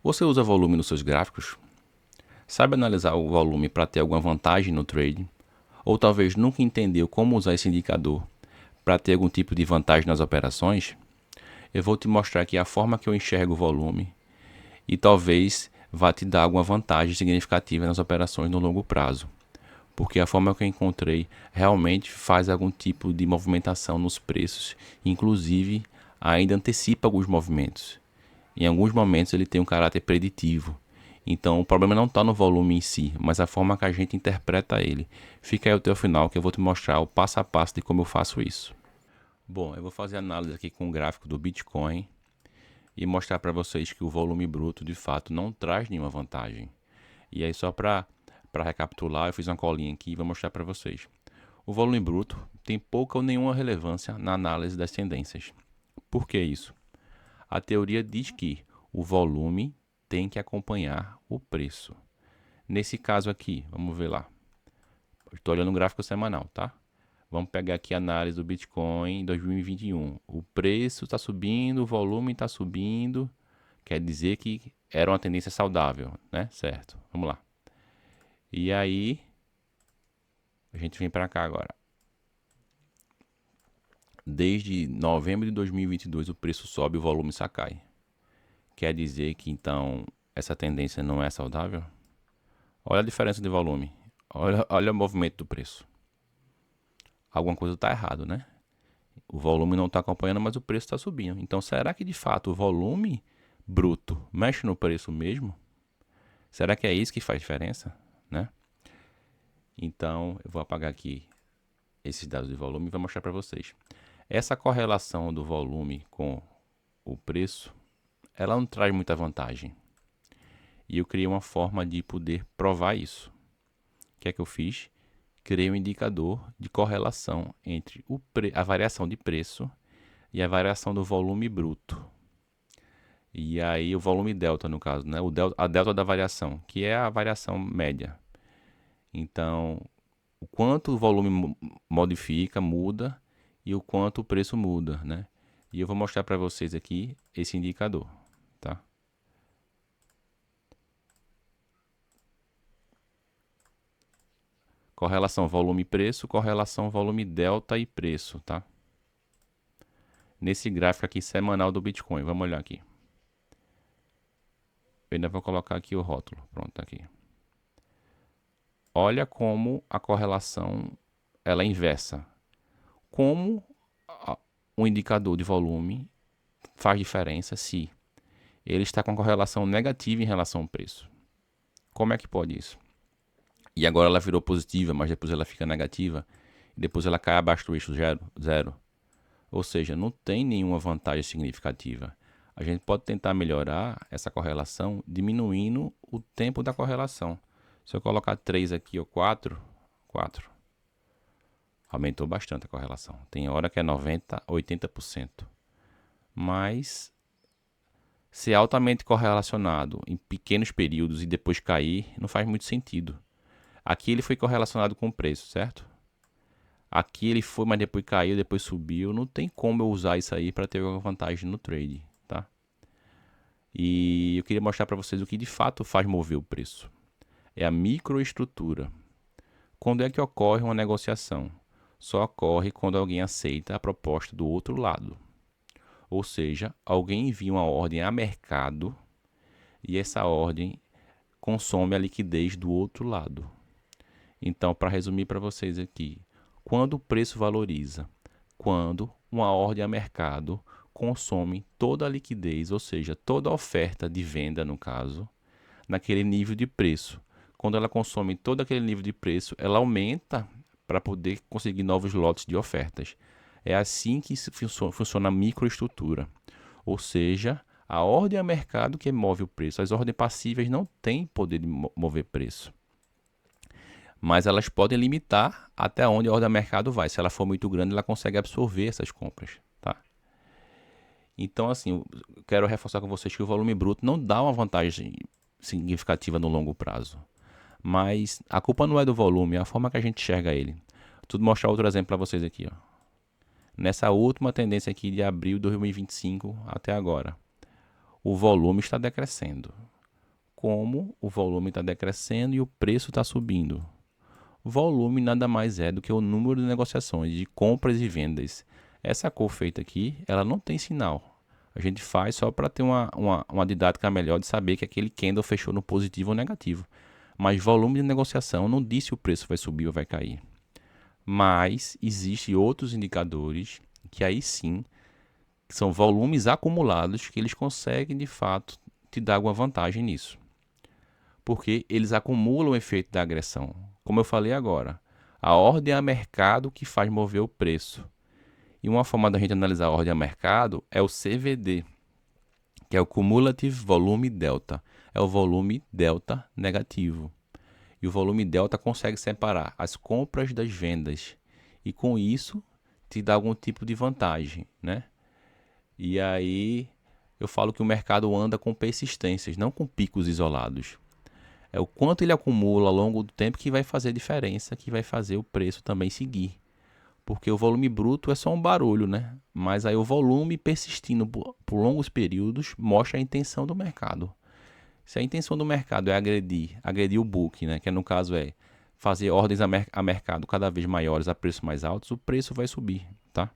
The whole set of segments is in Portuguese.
Você usa volume nos seus gráficos? Sabe analisar o volume para ter alguma vantagem no trade? Ou talvez nunca entendeu como usar esse indicador para ter algum tipo de vantagem nas operações? Eu vou te mostrar aqui a forma que eu enxergo o volume e talvez vá te dar alguma vantagem significativa nas operações no longo prazo. Porque a forma que eu encontrei realmente faz algum tipo de movimentação nos preços, inclusive ainda antecipa alguns movimentos. Em alguns momentos ele tem um caráter preditivo. Então o problema não está no volume em si, mas a forma que a gente interpreta ele. Fica aí até o final que eu vou te mostrar o passo a passo de como eu faço isso. Bom, eu vou fazer análise aqui com o gráfico do Bitcoin e mostrar para vocês que o volume bruto de fato não traz nenhuma vantagem. E aí só para recapitular, eu fiz uma colinha aqui e vou mostrar para vocês. O volume bruto tem pouca ou nenhuma relevância na análise das tendências. Por que isso? A teoria diz que o volume tem que acompanhar o preço. Nesse caso aqui, vamos ver lá. Estou olhando o gráfico semanal, tá? Vamos pegar aqui a análise do Bitcoin em 2021. O preço está subindo, o volume está subindo. Quer dizer que era uma tendência saudável, né? Certo. Vamos lá. E aí, a gente vem para cá agora. Desde novembro de 2022 o preço sobe e o volume só cai. Quer dizer que então essa tendência não é saudável? Olha a diferença de volume. Olha o movimento do preço. Alguma coisa está errado, né? O volume não está acompanhando, mas o preço está subindo. Então, será que de fato o volume bruto mexe no preço mesmo? Será que é isso que faz diferença, né? Então, eu vou apagar aqui esses dados de volume e vou mostrar para vocês. Essa correlação do volume com o preço, ela não traz muita vantagem. E eu criei uma forma de poder provar isso. O que é que eu fiz? Criei um indicador de correlação entre a variação de preço e a variação do volume bruto. E aí o volume delta, no caso, né? A delta da variação, que é a variação média. Então, o quanto o volume modifica, muda, e o quanto o preço muda, né? E eu vou mostrar para vocês aqui esse indicador, tá? Correlação volume-preço, correlação volume delta e preço, tá? Nesse gráfico aqui semanal do Bitcoin, vamos olhar aqui. Eu ainda vou colocar aqui o rótulo, pronto, tá aqui. Olha como a correlação ela é inversa. Como um indicador de volume faz diferença se ele está com correlação negativa em relação ao preço. Como é que pode isso? E agora ela virou positiva, mas depois ela fica negativa, e depois ela cai abaixo do eixo zero. Ou seja, não tem nenhuma vantagem significativa. A gente pode tentar melhorar essa correlação diminuindo o tempo da correlação. Se eu colocar 3 aqui ou 4, aumentou bastante a correlação. Tem hora que é 90%, 80%. Mas ser altamente correlacionado em pequenos períodos e depois cair não faz muito sentido. Aqui ele foi correlacionado com o preço, certo? Aqui ele foi, mas depois caiu, depois subiu. Não tem como eu usar isso aí para ter alguma vantagem no trade, tá? E eu queria mostrar para vocês o que de fato faz mover o preço. É a microestrutura. Quando é que ocorre uma negociação? Só ocorre quando alguém aceita a proposta do outro lado. Ou seja, alguém envia uma ordem a mercado e essa ordem consome a liquidez do outro lado. Então, para resumir para vocês aqui, quando o preço valoriza, quando uma ordem a mercado consome toda a liquidez, ou seja, toda a oferta de venda, no caso, naquele nível de preço. Quando ela consome todo aquele nível de preço, ela aumenta para poder conseguir novos lotes de ofertas. É assim que funciona a microestrutura. Ou seja, a ordem a mercado que move o preço. As ordens passivas não têm poder de mover preço. Mas elas podem limitar até onde a ordem a mercado vai. Se ela for muito grande, ela consegue absorver essas compras. Tá? Então, assim, eu quero reforçar com vocês que o volume bruto não dá uma vantagem significativa no longo prazo. Mas a culpa não é do volume, é a forma que a gente enxerga ele. Vou mostrar outro exemplo para vocês aqui. Ó. Nessa última tendência aqui de abril de 2025 até agora. o volume está decrescendo. Como o volume está decrescendo e o preço está subindo? Volume nada mais é do que o número de negociações, de compras e vendas. Essa cor feita aqui, ela não tem sinal. A gente faz só para ter uma didática melhor de saber que aquele candle fechou no positivo ou negativo. Mas volume de negociação não diz se o preço vai subir ou vai cair. Mas existem outros indicadores que aí sim são volumes acumulados que eles conseguem de fato te dar alguma vantagem nisso. Porque eles acumulam o efeito da agressão. Como eu falei agora, a ordem a mercado que faz mover o preço. E uma forma da gente analisar a ordem a mercado é o CVD, que é o Cumulative Volume Delta. É o volume delta negativo. E o volume delta consegue separar as compras das vendas. E com isso, te dá algum tipo de vantagem, né? E aí, eu falo que o mercado anda com persistências, não com picos isolados. É o quanto ele acumula ao longo do tempo que vai fazer diferença, que vai fazer o preço também seguir. Porque o volume bruto é só um barulho, né? Mas aí o volume persistindo por longos períodos mostra a intenção do mercado. Se a intenção do mercado é agredir o book, né? Que no caso é fazer ordens a mercado cada vez maiores a preços mais altos, o preço vai subir, tá?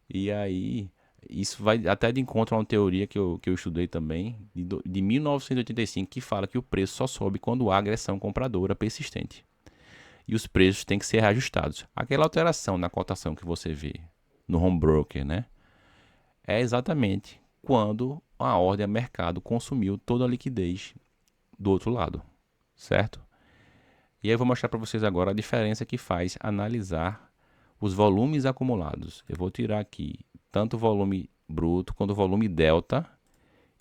E aí, isso vai até de encontro a uma teoria que eu estudei também, de 1985, que fala que o preço só sobe quando há agressão compradora persistente. E os preços têm que ser reajustados. Aquela alteração na cotação que você vê no home broker, né? É exatamente quando a ordem a mercado consumiu toda a liquidez do outro lado, certo? E aí eu vou mostrar para vocês agora a diferença que faz analisar os volumes acumulados. Eu vou tirar aqui tanto o volume bruto quanto o volume delta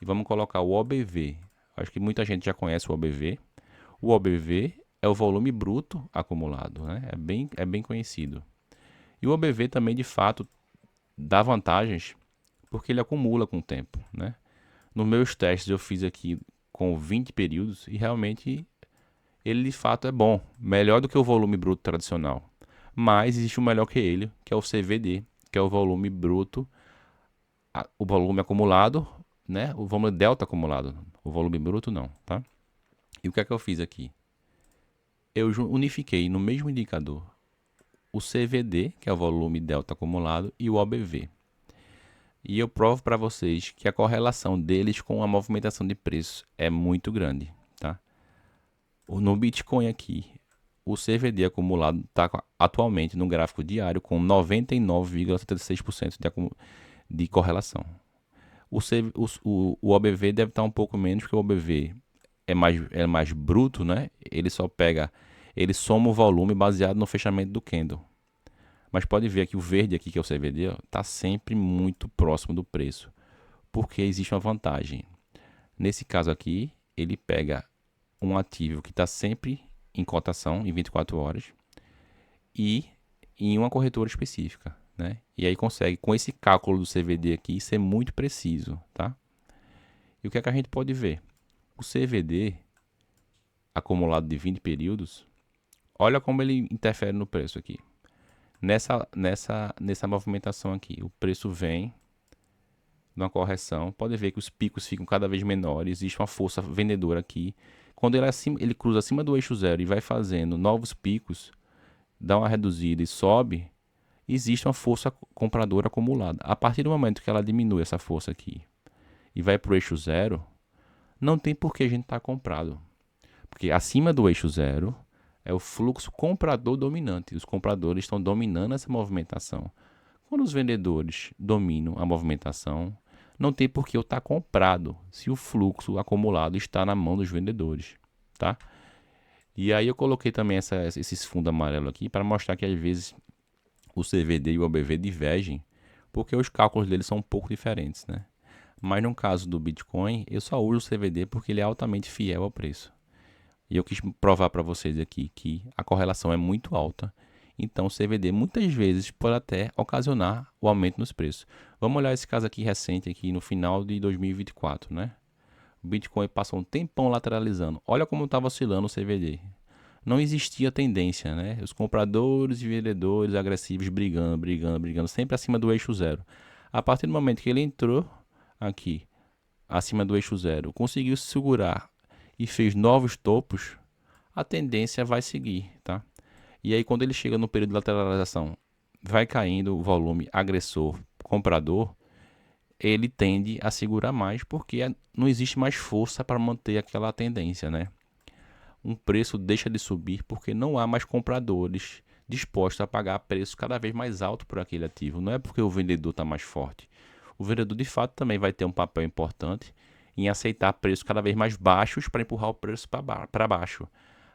e vamos colocar o OBV. Acho que muita gente já conhece o OBV. O OBV é o volume bruto acumulado, né? É bem conhecido. E o OBV também, de fato, dá vantagens porque ele acumula com o tempo, né? Nos meus testes eu fiz aqui com 20 períodos e realmente ele de fato é bom, melhor do que o volume bruto tradicional. Mas existe um melhor que ele, que é o CVD, que é o volume bruto, o volume acumulado, né? O volume delta acumulado, o volume bruto não, tá? E o que é que eu fiz aqui? Eu unifiquei no mesmo indicador o CVD, que é o volume delta acumulado, e o OBV. E eu provo para vocês que a correlação deles com a movimentação de preço é muito grande, tá? No Bitcoin aqui, o CVD acumulado está atualmente no gráfico diário com 99,76% de correlação. O OBV deve estar um pouco menos, porque o OBV é mais bruto, né? Ele soma o volume baseado no fechamento do candle. Mas pode ver que o verde aqui, que é o CVD, está sempre muito próximo do preço, porque existe uma vantagem. Nesse caso aqui, ele pega um ativo que está sempre em cotação em 24 horas e em uma corretora específica, né? E aí consegue, com esse cálculo do CVD aqui, ser muito preciso, tá? E o que é que a gente pode ver? O CVD acumulado de 20 períodos, olha como ele interfere no preço aqui. Nessa movimentação aqui, o preço vem numa correção, pode ver que os picos ficam cada vez menores, existe uma força vendedora aqui. Quando ele cruza acima do eixo zero e vai fazendo novos picos, dá uma reduzida e sobe, existe uma força compradora acumulada. A partir do momento que ela diminui essa força aqui e vai para o eixo zero, não tem por que a gente estar comprado. Porque acima do eixo zero é o fluxo comprador dominante. Os compradores estão dominando essa movimentação. Quando os vendedores dominam a movimentação, não tem por que eu estar comprado se o fluxo acumulado está na mão dos vendedores, tá? E aí eu coloquei também esses fundos amarelos aqui para mostrar que às vezes o CVD e o OBV divergem, porque os cálculos deles são um pouco diferentes, né? Mas no caso do Bitcoin, eu só uso o CVD porque ele é altamente fiel ao preço. E eu quis provar para vocês aqui que a correlação é muito alta. Então o CVD muitas vezes pode até ocasionar o aumento nos preços. Vamos olhar esse caso aqui recente, aqui no final de 2024, né? O Bitcoin passou um tempão lateralizando. Olha como estava oscilando o CVD. Não existia tendência, né? Os compradores e vendedores agressivos brigando, sempre acima do eixo zero. A partir do momento que ele entrou aqui acima do eixo zero, conseguiu se segurar e fez novos topos, a tendência vai seguir, tá? E aí, quando ele chega no período de lateralização, vai caindo o volume agressor, comprador, ele tende a segurar mais, porque não existe mais força para manter aquela tendência, né? Um preço deixa de subir porque não há mais compradores dispostos a pagar preço cada vez mais alto por aquele ativo. Não é porque o vendedor está mais forte. O vendedor, de fato, também vai ter um papel importante em aceitar preços cada vez mais baixos para empurrar o preço para baixo.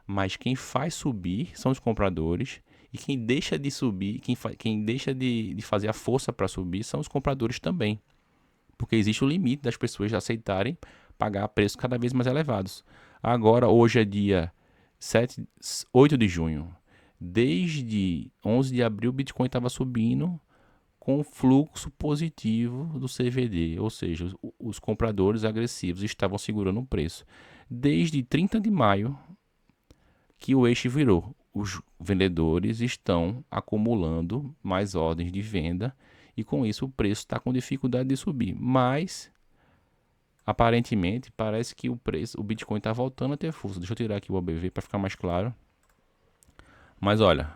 Mas quem faz subir são os compradores, e quem deixa de subir, quem deixa de fazer a força para subir são os compradores também. Porque existe o limite das pessoas aceitarem pagar preços cada vez mais elevados. Agora, hoje é dia 8 de junho. Desde 11 de abril, o Bitcoin estava subindo com fluxo positivo do CVD, ou seja, os compradores agressivos estavam segurando o preço. Desde 30 de maio, que o eixo virou. Os vendedores estão acumulando mais ordens de venda e com isso o preço está com dificuldade de subir. Mas aparentemente parece que o Bitcoin está voltando a ter força. Deixa eu tirar aqui o OBV para ficar mais claro. Mas olha,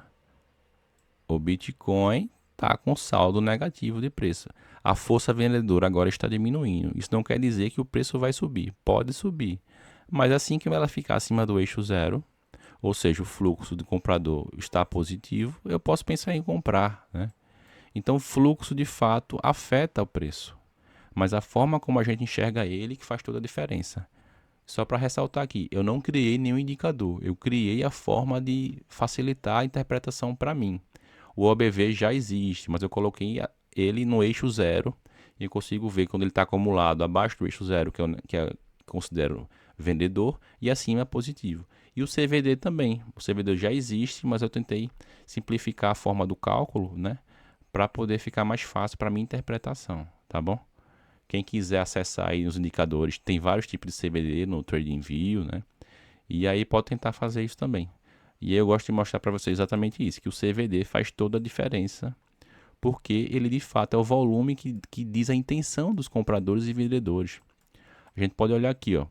o Bitcoin está com saldo negativo de preço. A força vendedora agora está diminuindo. Isso não quer dizer que o preço vai subir. Pode subir. Mas assim que ela ficar acima do eixo zero, ou seja, o fluxo de comprador está positivo, eu posso pensar em comprar, né? Então, o fluxo de fato afeta o preço, mas a forma como a gente enxerga ele que faz toda a diferença. Só para ressaltar aqui, eu não criei nenhum indicador, eu criei a forma de facilitar a interpretação para mim. O OBV já existe, mas eu coloquei ele no eixo zero e eu consigo ver quando ele está acumulado abaixo do eixo zero, que eu considero vendedor, e acima é positivo. E o CVD também. O CVD já existe, mas eu tentei simplificar a forma do cálculo, né, para poder ficar mais fácil para minha interpretação, tá bom? Quem quiser acessar aí os indicadores, tem vários tipos de CVD no TradingView, né? E aí pode tentar fazer isso também. E aí eu gosto de mostrar para vocês exatamente isso, que o CVD faz toda a diferença, porque ele de fato é o volume que diz a intenção dos compradores e vendedores. A gente pode olhar aqui, ó,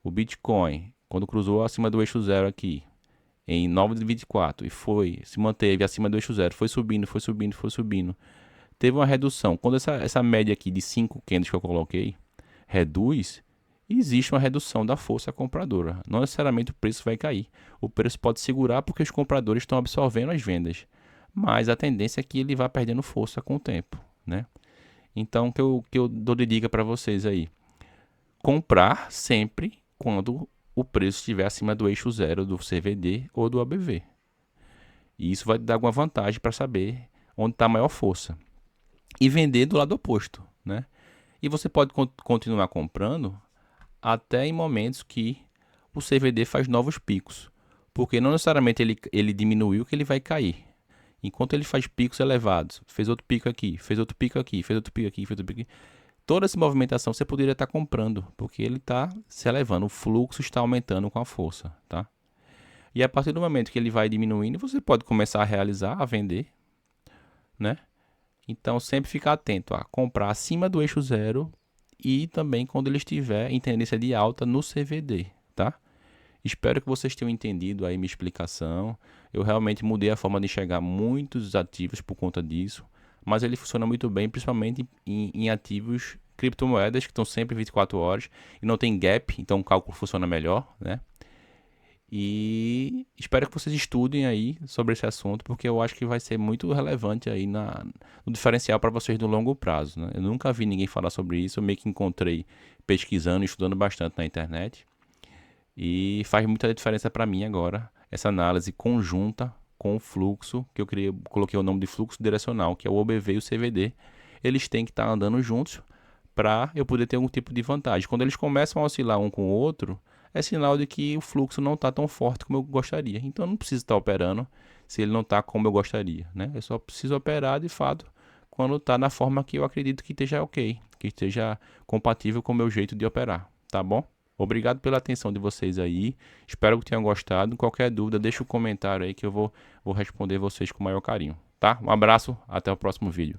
o Bitcoin, quando cruzou acima do eixo zero aqui, em 9 de 24, e se manteve acima do eixo zero, foi subindo, foi subindo, foi subindo. Teve uma redução. Quando essa média aqui de 5 candles que eu coloquei reduz, existe uma redução da força compradora. Não necessariamente o preço vai cair. O preço pode segurar porque os compradores estão absorvendo as vendas. Mas a tendência é que ele vá perdendo força com o tempo, né? Então, o que eu dou de dica para vocês aí? Comprar sempre quando o preço estiver acima do eixo zero do CVD ou do ABV. E isso vai dar alguma vantagem para saber onde está a maior força. E vender do lado oposto, né? E você pode continuar comprando até em momentos que o CVD faz novos picos. Porque não necessariamente ele diminuiu que ele vai cair. Enquanto ele faz picos elevados, fez outro pico aqui, fez outro pico aqui, fez outro pico aqui, fez outro pico aqui. Toda essa movimentação você poderia estar comprando, porque ele está se elevando, o fluxo está aumentando com a força, tá? E a partir do momento que ele vai diminuindo, você pode começar a realizar, a vender, né? Então, sempre ficar atento a comprar acima do eixo zero e também quando ele estiver em tendência de alta no CVD, tá? Espero que vocês tenham entendido aí minha explicação. Eu realmente mudei a forma de enxergar muitos ativos por conta disso, mas ele funciona muito bem, principalmente em ativos criptomoedas que estão sempre 24 horas e não tem gap, então o cálculo funciona melhor, né? E espero que vocês estudem aí sobre esse assunto, porque eu acho que vai ser muito relevante aí no diferencial para vocês no longo prazo, né? Eu nunca vi ninguém falar sobre isso, eu meio que encontrei pesquisando e estudando bastante na internet. E faz muita diferença para mim agora essa análise conjunta com o fluxo, que eu coloquei o nome de fluxo direcional, que é o OBV e o CVD. Eles têm que estar andando juntos para eu poder ter algum tipo de vantagem. Quando eles começam a oscilar um com o outro, é sinal de que o fluxo não está tão forte como eu gostaria. Então eu não preciso estar operando se ele não está como eu gostaria, né? Eu só preciso operar de fato quando está na forma que eu acredito que esteja ok, que esteja compatível com o meu jeito de operar, tá bom? Obrigado pela atenção de vocês aí. Espero que tenham gostado. Qualquer dúvida, deixa um comentário aí que eu vou responder vocês com o maior carinho, tá? Um abraço, até o próximo vídeo.